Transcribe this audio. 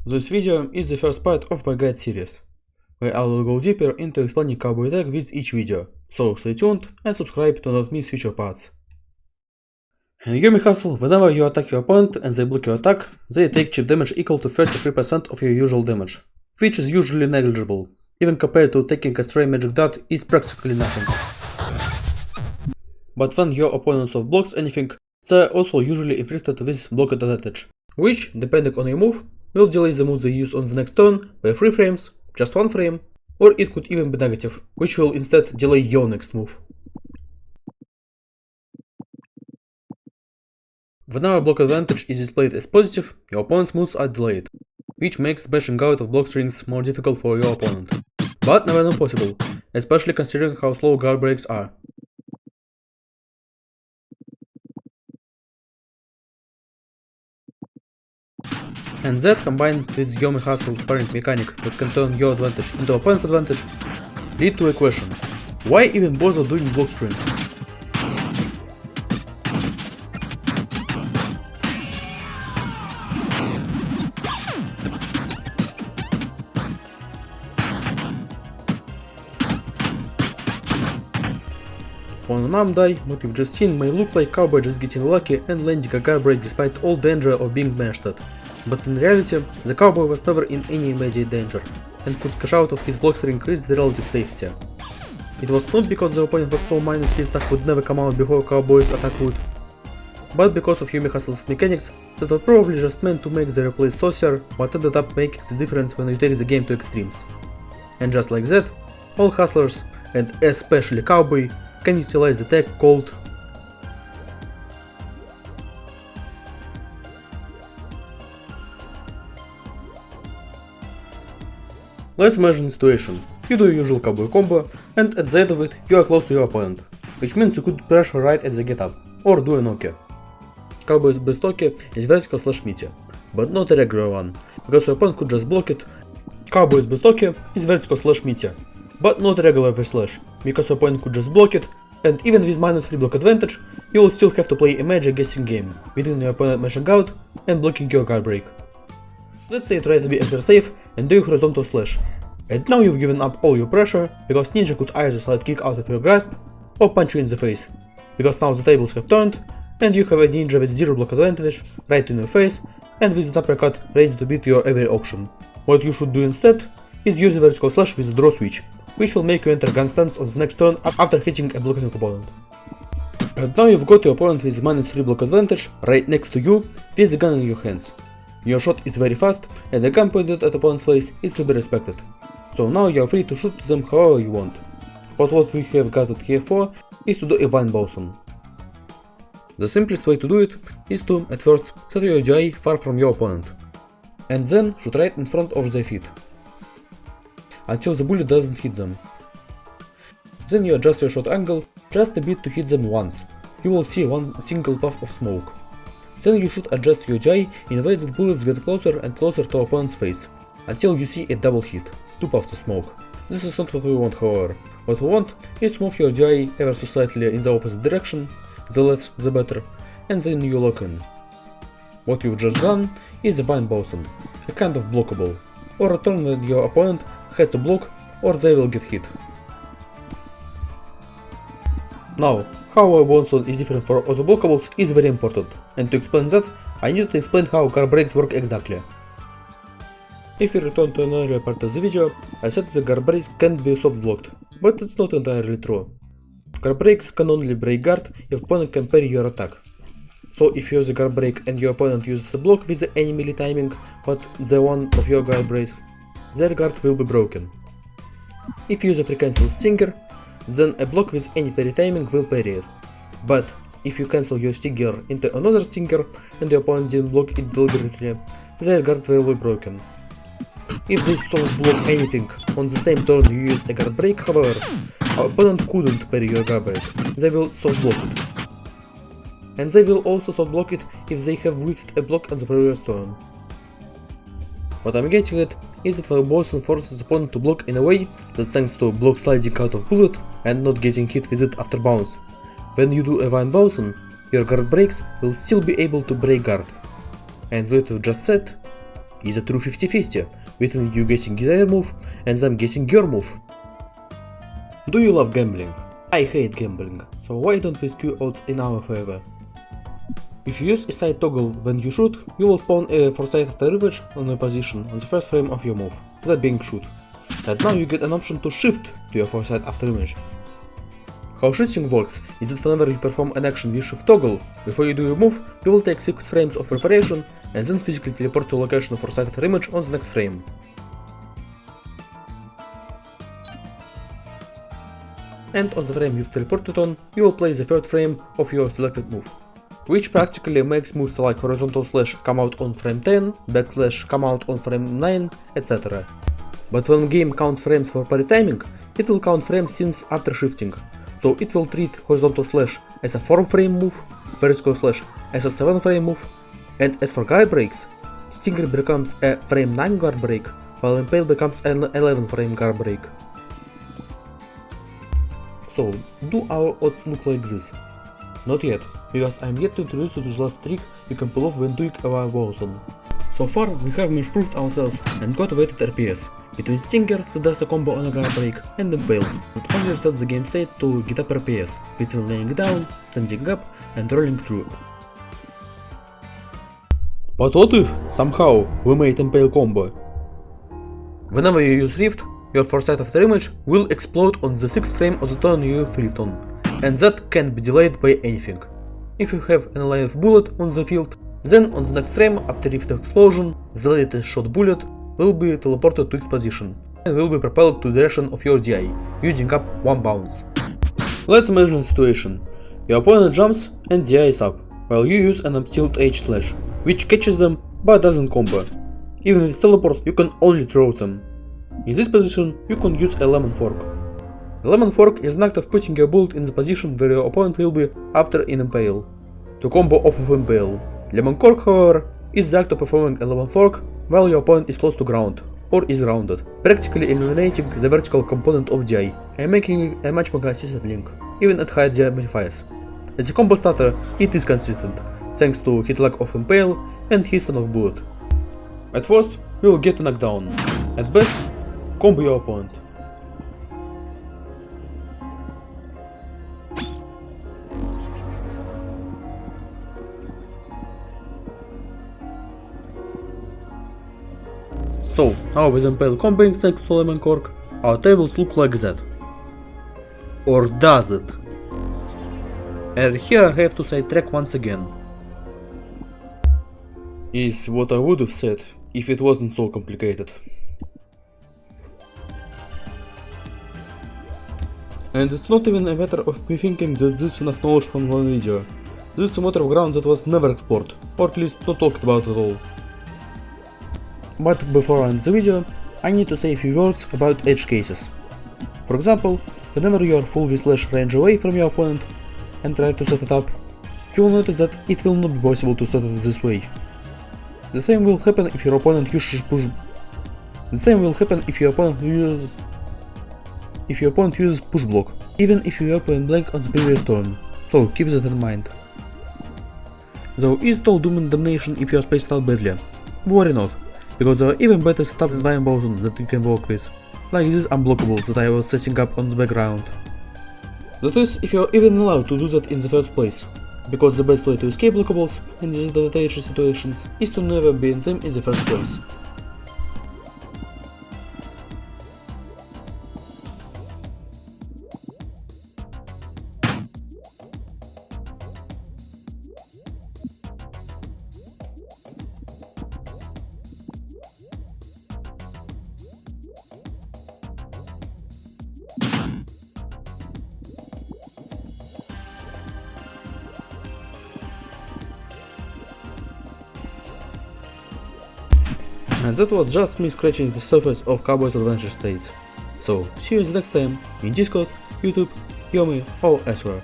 This video is the first part of my guide series, where I will go deeper into explaining Cowboy attack with each video, so stay tuned and subscribe to not miss future parts. In YOMI Hustle, whenever you attack your opponent and they block your attack, they take chip damage equal to 33% of your usual damage, which is usually negligible. Even compared to taking a stray magic dart is practically nothing. But when your opponent soft blocks anything, they are also usually inflicted with block advantage, which, depending on your move, will delay the move they use on the next turn by 3 frames, just 1 frame, or it could even be negative, which will instead delay your next move. Whenever block advantage is displayed as positive, your opponent's moves are delayed, which makes smashing out of block strings more difficult for your opponent. But never impossible, especially considering how slow guard breaks are. And that, combined with YOMI Hustle's parent mechanic that can turn your advantage into opponent's advantage, lead to a question: why even bother doing block string? On an arm die, what you've just seen may look like Cowboy just getting lucky and landing a guard break despite all danger of being mashed at. But in reality, the Cowboy was never in any immediate danger, and could cash out of his block string with the relative safety. It was not because the opponent was so minus his attack would never come out before Cowboy's attack would, but because of YOMI Hustle's mechanics that were probably just meant to make the replay saucier, but ended up making the difference when you take the game to extremes. And just like that, all hustlers, and especially Cowboy, can utilize the tag called Let's imagine a situation. You do your usual Cowboy combo, and at the end of it, you are close to your opponent, which means you could pressure right at the get up, or do a Nokia. Cowboy's best Nokia is vertical slash meaty, but not a regular one, because your opponent could just block it. Cowboy's best Nokia is vertical slash meaty, but not a regular V slash, because your opponent could just block it, and even with minus 3 block advantage, you will still have to play a magic guessing game, between your opponent mashing out and blocking your guard break. Let's say you try to be extra safe and do horizontal slash, and now you've given up all your pressure, because Ninja could either slide kick out of your grasp, or punch you in the face, because now the tables have turned, and you have a Ninja with 0 block advantage, right in your face, and with an uppercut ready to beat your every option. What you should do instead is use the vertical slash with the draw switch, which will make you enter gun stance on the next turn after hitting a blocking opponent. And now you've got your opponent with minus 3 block advantage right next to you with the gun in your hands. Your shot is very fast and the gun pointed at opponent's face is to be respected. So now you are free to shoot them however you want. But what we have gathered here for is to do a vine bowson. The simplest way to do it is to, at first, set your DI far from your opponent, and then shoot right in front of their feet, until the bullet doesn't hit them. Then you adjust your shot angle just a bit to hit them once. You will see one single puff of smoke. Then you should adjust your DI in a way that bullets get closer and closer to opponent's face, until you see a double hit, 2 puffs of smoke. This is not what we want, however. What we want is to move your DI ever so slightly in the opposite direction, the less the better, and then you lock in. What you've just done is a vine bowson, a kind of blockable, or a turn when your opponent has to block or they will get hit. Now, how a bowson is different from other blockables is very important, and to explain that, I need to explain how guard breaks work exactly. If we return to an earlier part of the video, I said the guard breaks can't be soft blocked, but it's not entirely true. Guard breaks can only break guard if opponent can parry your attack. So if you use a guard break and your opponent uses a block with any melee timing, but the one of your guard breaks, their guard will be broken. If you use a free cancel stinger, then a block with any parry timing will parry it. But if you cancel your stinger into another stinger and your opponent didn't block it deliberately, their guard will be broken. If they soft block anything on the same turn you use a guard break, however, our opponent couldn't parry your guard break, they will soft block it. And they will also soft block it if they have whiffed a block on the previous turn. What I'm getting at is that the bowson forces the opponent to block in a way that thanks to block sliding out of bullet and not getting hit with it after bounce. When you do a vine bowson, your guard breaks will still be able to break guard. And what we've just said, is a true 50-50 between you guessing their move and them guessing your move. Do you love gambling? I hate gambling, so why don't we skew odds in our favor? If you use a side toggle when you shoot, you will spawn a foresight after image on a position on the first frame of your move, that being shoot. And now you get an option to shift to your foresight after image. How shifting works is that whenever you perform an action with shift toggle, before you do your move, you will take 6 frames of preparation and then physically teleport to a location of foresight after image on the next frame. And on the frame you've teleported on, you will play the third frame of your selected move, which practically makes moves like horizontal slash come out on frame 10, backslash come out on frame 9, etc. But when game counts frames for parry timing, it will count frames since after shifting, so it will treat horizontal slash as a 4 frame move, vertical slash as a 7 frame move, and as for guard breaks, Stinger becomes a frame 9 guard break, while Impale becomes an 11 frame guard break. So, do our odds look like this? Not yet, because I'm yet to introduce you to the last trick you can pull off when doing a bowson. So far, we have improved ourselves and got a weighted RPS between Stinger that does a combo on a guard break and Impale that only resets the game state to get up RPS between laying down, standing up and rolling through. But what if, somehow, we made Impale combo? Whenever you use Rift, your foresight after image will explode on the 6th frame of the turn you use Rift on, and that can't be delayed by anything. If you have an line of bullet on the field, then on the next frame after Rift explosion, the latest shot bullet will be teleported to its position and will be propelled to the direction of your DI, using up 1 bounce. Let's imagine a situation. Your opponent jumps and DI is up, while you use an uptilt H slash, which catches them but doesn't combo. Even with teleport you can only throw them. In this position you can use a lemon fork. The lemon fork is an act of putting your bullet in the position where your opponent will be after an Impale, to combo off of Impale. Lemon cork, however, is the act of performing a lemon fork while your opponent is close to ground, or is grounded, practically eliminating the vertical component of DI and making it a much more consistent link, even at higher DI modifiers. As a combo starter, it is consistent, thanks to hit lag of Impale and hit stun of bullet. At worst, you will get a knockdown. At best, combo your opponent. So, now with Impale comboing thanks to lemon cork, our tables look like that. Or does it? And here I have to sidetrack once again. Is what I would have said if it wasn't so complicated. And it's not even a matter of me thinking that this is enough knowledge from one video. This is a matter of ground that was never explored, or at least not talked about at all. But before I end the video, I need to say a few words about edge cases. For example, whenever you are full V/slash range away from your opponent and try to set it up, you will notice that it will not be possible to set it this way. The same will happen if your opponent uses push. The same will happen if your opponent uses push block, even if you open blank on the previous turn. So keep that in mind. Though is it all doom and damnation if you are spaced out badly? Worry not, because there are even better setups than Bowsons that you can work with, like this unblockable that I was setting up on the background. That is, if you are even allowed to do that in the first place, because the best way to escape blockables in these advantageous situations is to never be in them in the first place. And that was just me scratching the surface of Cowboy's adventure states. So, see you the next time in Discord, YouTube, YOMI or elsewhere.